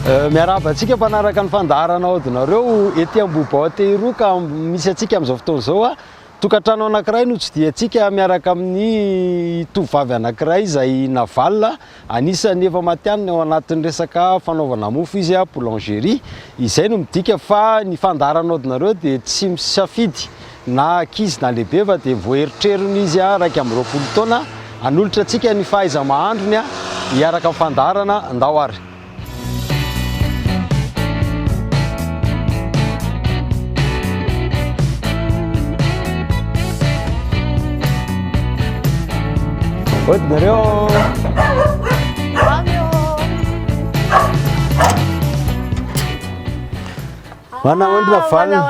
Miarabantsika mpanaraka ny fandaharana aodinareo ety Ambohibaote iroka misy atsika amin'izao fotoana izao a tokantrano anankiray no tsidiantsika miaraka amin'ny tovovavy anankiray izay navalina anisany efa matianina ao anatin'ny resaka fanaovana mofo izy a boulangerie izay no midika fa ny fandaharana aodinareo dia tsy misafidy na ankizy na lehibe fa dia voaeritrerony izy a 20 taona hanolotra antsika ny fahaiza mahandrony a hiaraka amin'ny fandaharana andao ary. Aodinareo manahondra valina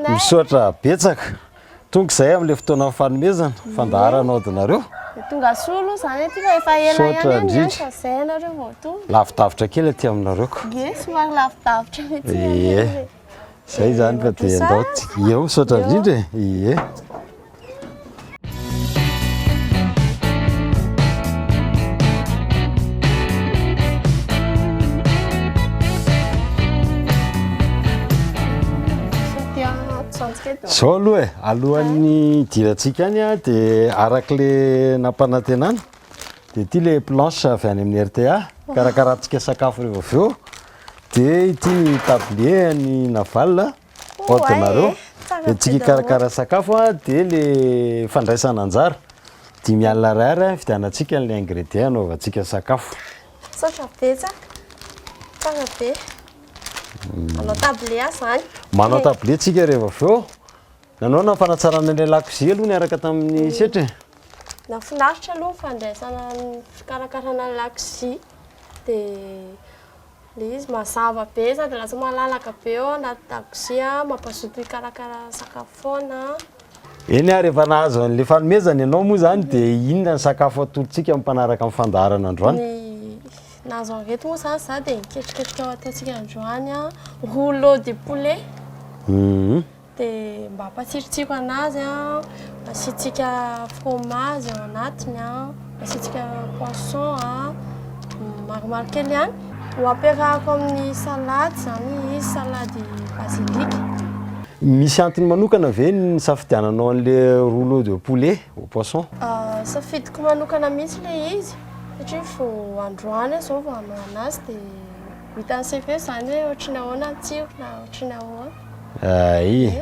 misotra betsaka tonga izay amin'ilay fotoana fanomezana fandaharana aodinareo tonga soa aloha zany aty fa efa ela ihany fa izay ianareo vao tonga lavidavitra kely aty aminareo ko somary lavidavitra ie izay zany fa dia andao eo misotra indrindra ie. Zao aloha alohan'ny idirantsika any a dia arak'ilay nampanantenana dia ity ilay planche avy any amin'ny RTA karakarantsika sakafo rehefa avy eo dia ity ny tablier ny navalina aodinareo dia tsika karakara sakafo a dia ilay fandraisana anjara 5 alina ray vidianantsika n'ilay ingrédient anaovantsika sakafo. Sotra betsaka tsara be manao tablier zany manao tablier tsika rehefa avy eo. Nanao na fanatsarana ilay lakozia aloha niaraka tamin'ny setra nafinaritra aloha fandraisana fikarakarana lakozia dia ilay izy mazava be sady lasa malalaka be eo anaty lakozia mampazoto hikarakara sakafo foana. Eny a rehefa nahazo an'ilay fanomezana ianao moa zany dia inona ny sakafo atolontsika mpanaraka amin'ny fandaharana androany? Nahazo an'ireto moa zany za dia niketriketrika ao ataontsika androany a rouleau de poulet dia mba hampatsirotsiro anazy a asiantsika fromage ao anatiny a asiantsika poisson a maromaro kely ihany ho ampiarahako amin'ny salady zany izy salady basilic. Misy antony manokana ve ny safidiananao an'ilay rouleau de poulet au poisson? Safidiko manokana mihitsy ilay izy satria vao androany zao vao hanao anazy dia hitan'ny CV zany hoe ohatrany ahoana ny tsiro na ohatrany ahoana.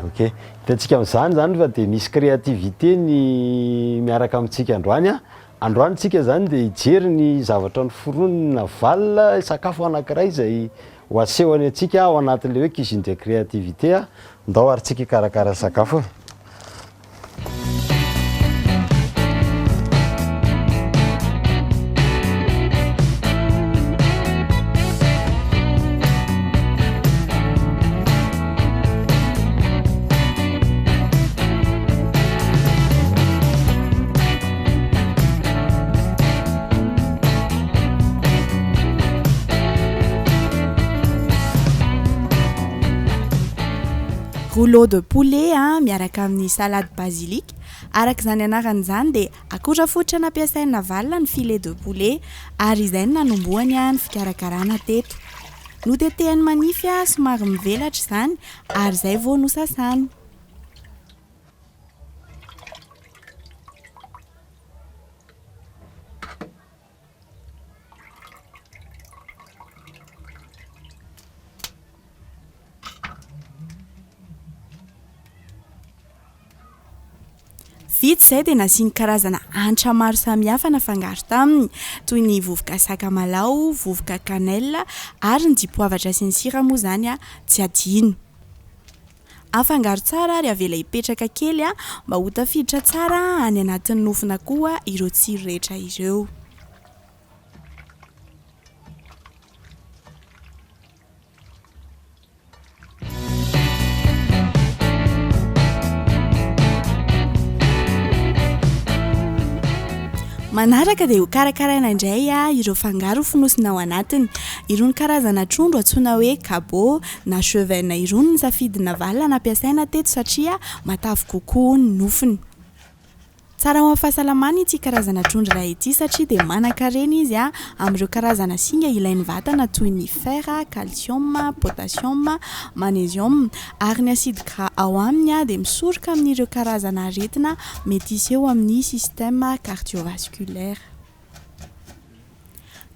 Ok hitantsika amin'izany zany fa dia misy créativité ny miaraka amintsika androany a. Androany tsika zany dia hijery ny zavatra noforoniny navalina sakafo anankiray izay ho asehony antsika ao anatin'ilay hoe cuisine de créativité a ndao ary tsika karakara sakafo. Rouleau de poulet miaraka amin'ny salade basilic araka izany anarany izany dia akora fototra nampiasaina navalina ny filet de poulet ary izay no nanombohany ny fikarakarana teto. Notetehany manify somary mivelatra izany ary izay vao nosasany. Vitsy izay dia nasiany karazana hanitra maro samihafa nafangaro taminy toy ny vovoka sakamalaho, vovoka cannelle ary ny dipoavatra sy ny sira moa zany tsy adino. Afangaro tsara ary avela hipetraka kely mba ho tafiditra tsara any anatin'ny nofona koa ireo tsiro rehetra ireo. Manaraka dia ho karakaraina indray ireo fangaro fonosina ao anatiny. Irony karazana trondro antsoina hoe cabot na chevaine irony ny safidina valina nampiasaina teto satria matavy kokoa ny nofony. Tsara ho amin'ny fahasalamana ity karazana trondro iray ity satria dia manan-karena izy amin'ireo karazana singa ilain'ny vatana toy ny fer, calcium, potassium, magnesium ary ny acide gras ao aminy dia misoroka amin'ireo karazana aretina mety hisy eo amin'ny système cardiovasculaire.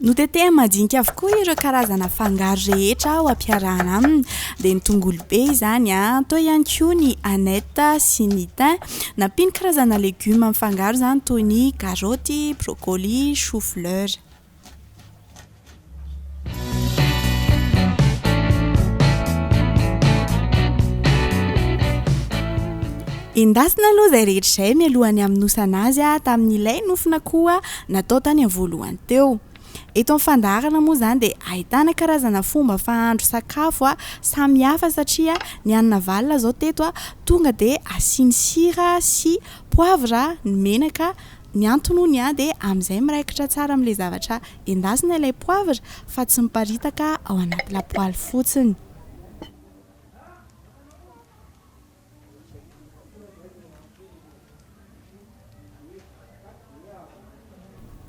Notetehina madinika avokoa ireo karazana fangaro rehetra ao ampiarahana aminy dia ny tongolo be izany toy ihany koa ny aneth sy ny thym, nampiny karazana legioma mifangaro izany toy ny karaoty, brocoli, chou-fleur. Endasina aloha izay rehetra izay mialohany amin'ny nosana azy tamin'ilay nofona koa natao tany amin'ny voalohany teo. Eto amin'ny fandaharana moa izany dia ahitana karazana fomba fahandro sakafo samihafa satria ny hanina valona izao teto tonga dia asiany sira sy poivra, ny menaka, ny antonony dia amin'izay miraikitra tsara amin'ilay zavatra endasina ilay poivra fa tsy miparitaka ao anaty lapoaly fotsiny.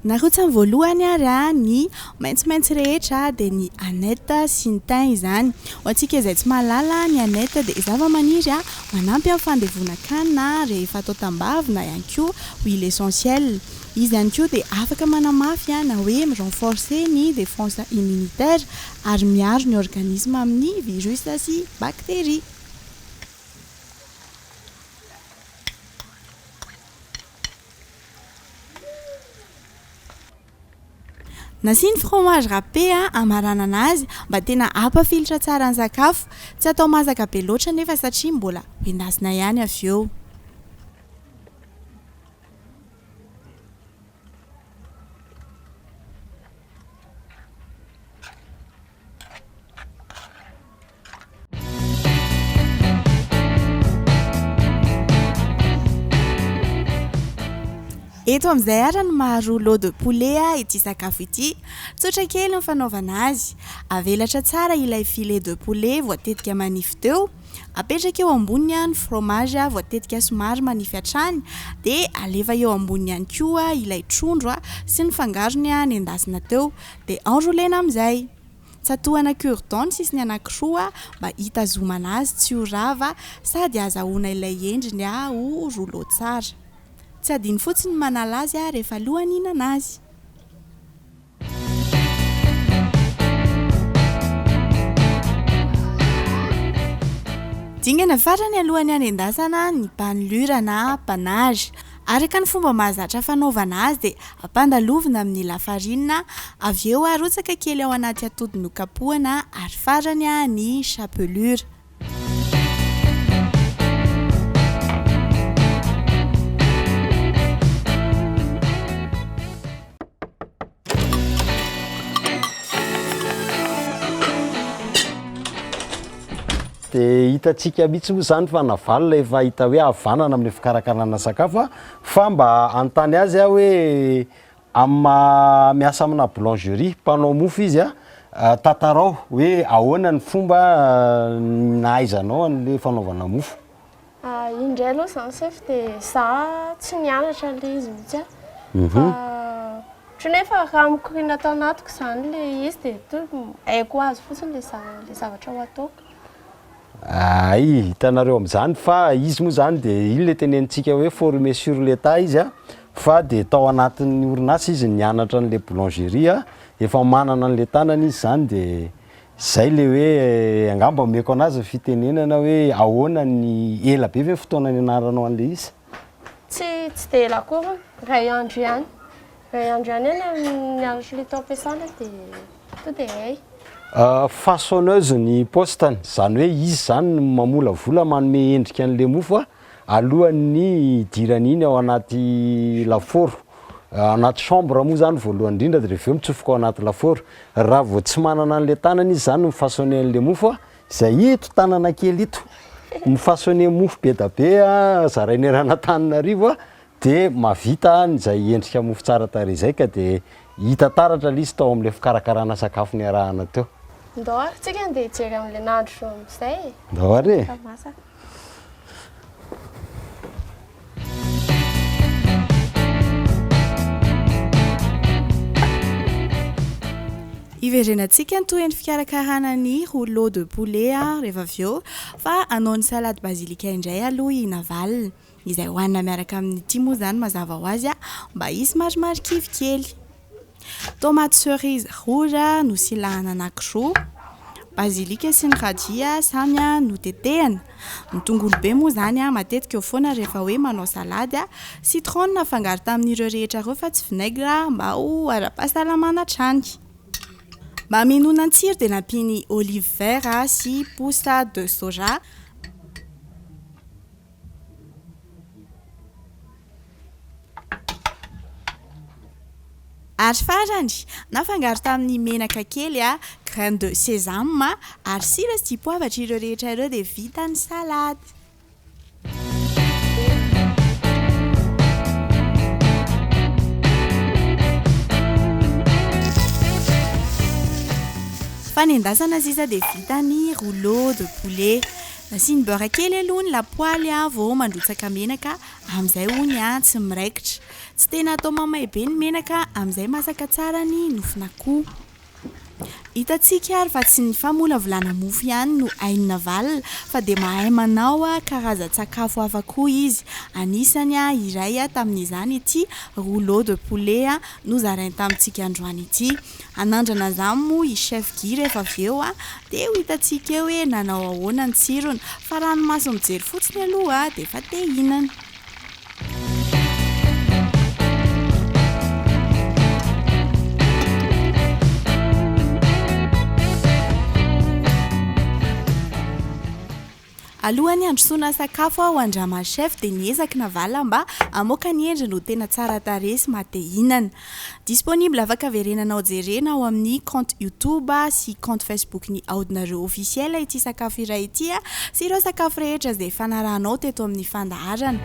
Narotsany voalohany ary ny maitsomaitso rehetra dia ny aneth sy ny thym izany. Ho antsika izay tsy mahalala ny aneth dia zavamaniry manampy amin'ny fandevonankanina rehefa atao tambavy na ihany koa huile essentielle. Izy ihany koa dia afaka manamafy na hoe mi-renforcer ny défense immunitaire ary miaro ny organisme amin'ny virus sy bactéries. Nasiany fromage râpé amaranana azy mba tena hampafilitra tsara ny sakafo, tsy atao masaka be loatra nefa satria mbola endasina ihany avy eo. Eto amin'izay ary ny maharoa lot de poulet ity sakafo ity. Tsotra kely ny fanaovana azy. Avelatra tsara ilay filet de poulet voatetika manify teo. Apetraka eo amboniny ny fromage voatetika somary manify hatrany dia alefa eo amboniny ihany koa ilay trondro sy ny fangarony nendasina teo dia enroulena amin'izay. Tsatoana cure-dent sisiny anankiroa mba hitazomana azy tsy ho rava sady azahoana ilay endriny ho rouleau tsara. Tsy adino fotsiny manala azy rehefa alohan'ny hihinana azy. Dingana farany alohan'ny hanendasana ny panelure na panache. Araka ny fomba mahazatra fanaovana azy dia ampandalovina amin'ny lafarinina, avy eo arotsaka kely ao anaty atody nokapohana ary farany ny chapelure. Dia hitantsika mihitsy moa izany fa navalona efa hita hoe havanana amin'ny fikarakarana sakafo fa mba anontany azy hoe miasa amina boulangerie mpanao mofo izy tantarao hoe ahoana ny fomba nahaizanao an'ilay fanaovana mofo. Indray aloha izany sef dia za tsy nianatra ilay izy mihitsy fa nefa raha mikoriana tao anatiko izany ilay izy dia haiko azy fotsiny ilay zavatra ho ataoko. Hitanareo amin'izany fa izy moa izany dia iny ilay tenenitsika hoe formé sur l'état izy fa dia tao anatin'ny orinasa izy nianatra an'ilay boulangerie efa manana an'ilay tanana izy izany dia izay ilay hoe angamba meko anazy fitenenana hoe ahoana ny ela be ve fotoana nianaranao an'ilay izy? Tsy dia ela akory, iray andro ihany. Iray andro ihany nianatra ilay tao am-piasana dia to dia hay. Façonneuse ny postany, izany hoe izy izany mamola vola manome endrika an'ilay mofo alohan'ny idirany iny ao anaty lafaoro. Anaty chambre moa izany voalohany indrindra dia rehefa mitsofoka ao anaty lafaoro. Raha vao tsy manana an'ilay tanana izy izany mifaçonné an'ilay mofo izay ito tanana kely ito mifaçonné mofo be da be zarainy rana Antananarivo dia mahavita izay endrika mofo tsara tarehy izay ka dia hita taratra ilay izy tao amin'ilay fikarakarana sakafo niarahana teo. Ndao ary tsika andeha hijery amin'ilay nandro amin'izay. Ndao ary. Fa masaka. Iverenantsika ny toy ny fikarakarana ny rouleau de poulet rehefa avy eo fa anao ny salade basilika indray aloha inavalina izay hohanina miaraka amin'ity moa zany mazava ho azy mba hisy marimarikivy kely. Tomate cerise rouge nosilahana anankiroa, basilika sy ny radis samy notetehana. Ny tongolo be moa zany matetika eo foana rehefa hoe manao salady. Citron nafangaro tamin'ireo rehetra ireo fa tsy vinaigre mba ho ara-pahasalamana hatrany. Mba haminona ny tsiro dia nampiny olive vert sy pousse de soja. Ary farany nafangaro tamin'ny menaka kely graine de sésame ary sira sy dipoavatra ireo rehetra ireo dia vita ny salady. Fanendasana sisa dia vita ny rouleau de poulet. Nasiany beurre kely aloha ny lapoaly vao mandrotsaka menaka amin'izay hono tsy miraikitra. Tsy tena atao mamay be ny menaka amin'izay masaka tsara ny nofon'akoho. Hitantsika ary fa tsy ny famolavolana mofo ihany no hainy navalina fa dia mahay manao karazan-tsakafo hafa koa izy. Anisany iray tamin'izany ity rouleau de poulet nozarainy tamintsika androany ity. Anandrana izany moa i chef Guy rehefa avy eo dia ho hitantsika hoe nanao ahoana ny tsirony fa ranomasy mijery fotsiny aloha dia efa te hihinana. Alohany androsoana sakafo ho andrama chef dia niezaka navalina mba hamoaka ny endriny ho tena tsara tarehy sy mahate hihinana. Disponible afaka verenanao jerena ao amin'ny compte YouTube sy compte Facebook ny aodinareo officiel ity sakafo iray ity sy ireo sakafo rehetra izay fanarahanao teto amin'ny fandaharana.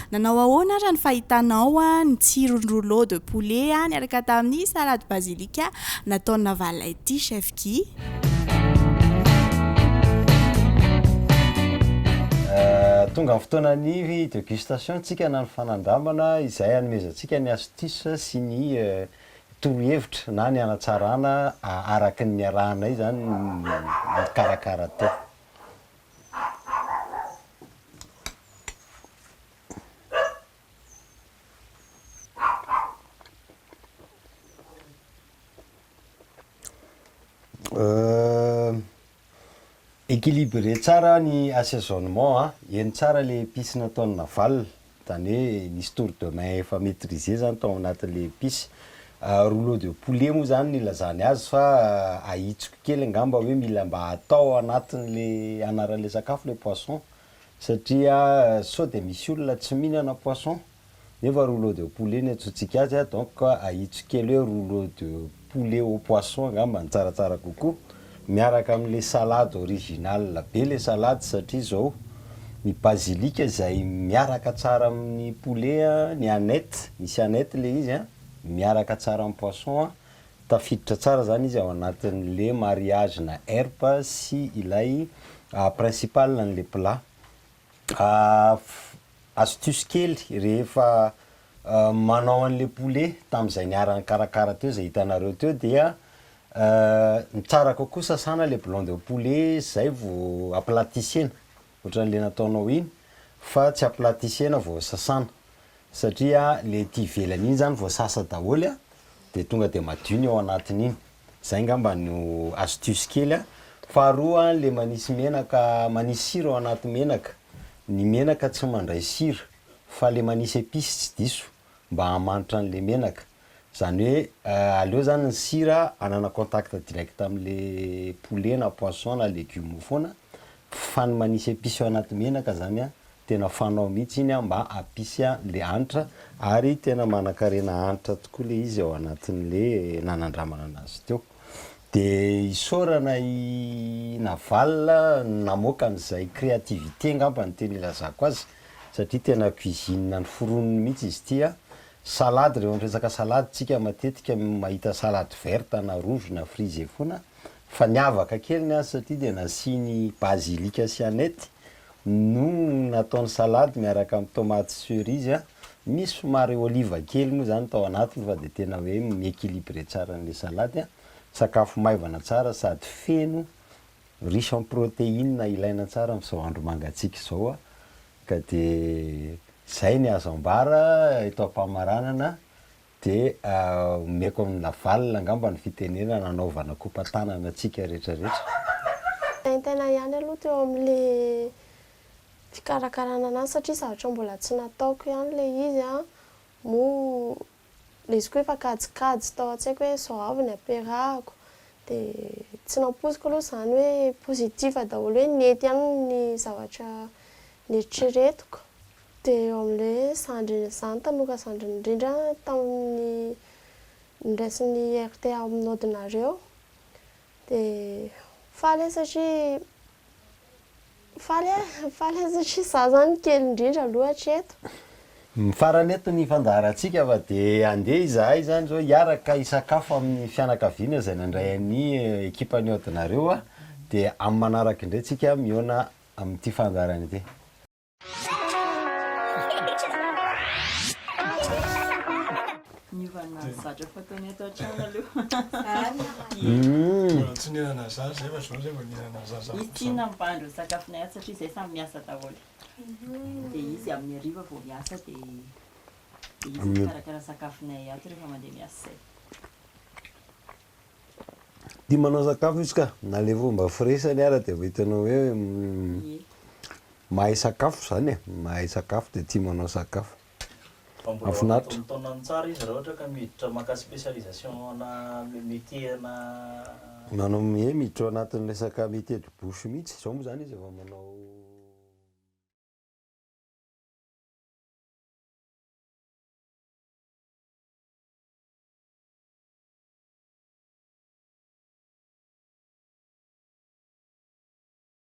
Nanao ahoana raha ny fahitanao ny tsiron'ny rouleau de poulet niaraka tamin'ny salade basilika nataony navalina ity chef Guy? Tonga amin'ny fotoanan'ny dégustation tsika na ny fanandramana izay hanomezantsika ny astuce sy ny torohevitra na ny hanatsarana araky ny arahanay zany ny karakara teo. Équilibré tsara ny assaisonnement eny tsara le épice nataony navalina zany hoe nisy tour de main efa maîtrisé zany tao anatin'le épice. Rouleau de poulet moa zany nilazany azy fa ahitsoko kely angamba hoe mila mba atao anatin'le anaran'le sakafo le poisson satria sao de misy olona tsy mihinana poisson nefa rouleau de poulet ny atsotsika azy donc ahitsoko kely hoe rouleau de poulet au poisson angamba ny tsaratsara kokoa miaraka amin'le salade original be le salade satria zao ny basilika izay miaraka tsara amin'ny poulet ny aneth misy aneth le izy miaraka tsara amin'ny poisson tafiditra tsara zany izy ao anatin'le mariage na herbe sy ilay principal n'le plat. Astuce kely rehefa manao an'le poulet tamin'izay niarany karakara teo izay hitanareo teo dia ny tsara kokoa sasana le blanc de poulet zay vao aplatisena ohatran'le nataonao iny fa tsy aplatisena vao sasana satria le ty ivelany iny zany vao sasa daholo dia tonga dia madio ny ao anatin'iny. Zay ngamba no astuce kely. Faharoa le manisy menaka manisy sira ao anaty menaka. Ny menaka tsy mandray sira fa le manisy épice tsy diso mba hamanitra an'le menaka. Zany hoe aleo zany ny sira anana contact direct amin'le poulet na poisson na légume foana fa ny manisy épice ao anaty menaka zany tena fanao mihitsy iny mba apisy le hanitra ary tena manan-karena hanitra tokoa le izy ao anatin'le nanandramana anazy teo. Dia isaorana navalina namoaka an'izay créativité ngamba ny teny ilazako azy satria tena cuisine ny foroniny mihitsy izy ity. Salade rehefa miresaka salade tsika matetika mahita salade verte na rouge na frisé foana fa niavaka keliny satria dia nasiany basilika sy anety no nataony salade miaraka amin'ny tomate cerise misy somary oliva kely moa zany tao anatiny fa de tena hoe miéquilibré tsara n'le salady a. Sakafo maivana tsara sady feno, riche en protéine ilaina tsara am'izao andro mangatsika zao a. Ka de zay ny azo ambara eto am-pamaranana de omeko amina valina angamba ny fitenena nanaovana kopa-tanana atsika rehetrarehetra. Tena ihany aloha teo amin'le fikarakarana anazy satria zavatra mbola tsy nataoko ihany le izy a, mo le izy koa efa kajikajy tao an-tsaiko hoe zao avy ny ampiarahako, de tsy nampoiziko aloha zany hoe pozitiva daholo hoe nety ihany ny zavatra nieritreretiko. De eo amin'le zandriny zany tanoka zandriny indrindra tamin'ny niraisin'ny RTA amin'Audinareo, de faly satria faly satria za zany kely indrindra aloha hatreto. Farany eto ny fandaharantsika fa de andeha izahay zany zao hiaraka hisakafo amin'ny fianakaviana zay nandray an'ny ekipan'ny Audinareo a, de amin'ny manaraka indray tsika mihaona amin'ity fandaharana ity. Niovana zatra fataony ato an-trano aloha. Tsy nihinana zay zay fa zao zay vao nihinana zaza. Izy tiana mipandro sakafonay ato satria izay samy miasa daholo. Dia izy amin'ny hariva vao miasa dia izy mikarakara sakafonay ato rehefa mandeha miasa zay. Dia manao sakafo izy ka, na le fomba firesany ara dia hitanao hoe mahay sakafo zany e, mahay sakafo dia tia manao sakafo. Mahafinaritra. Taonany tsara izy raha ohatra ka miditra maka spécialisation ana métier na Manao miditra ao anatin'ny resaka métier de bouche mihitsy, izao moa zany izy efa manao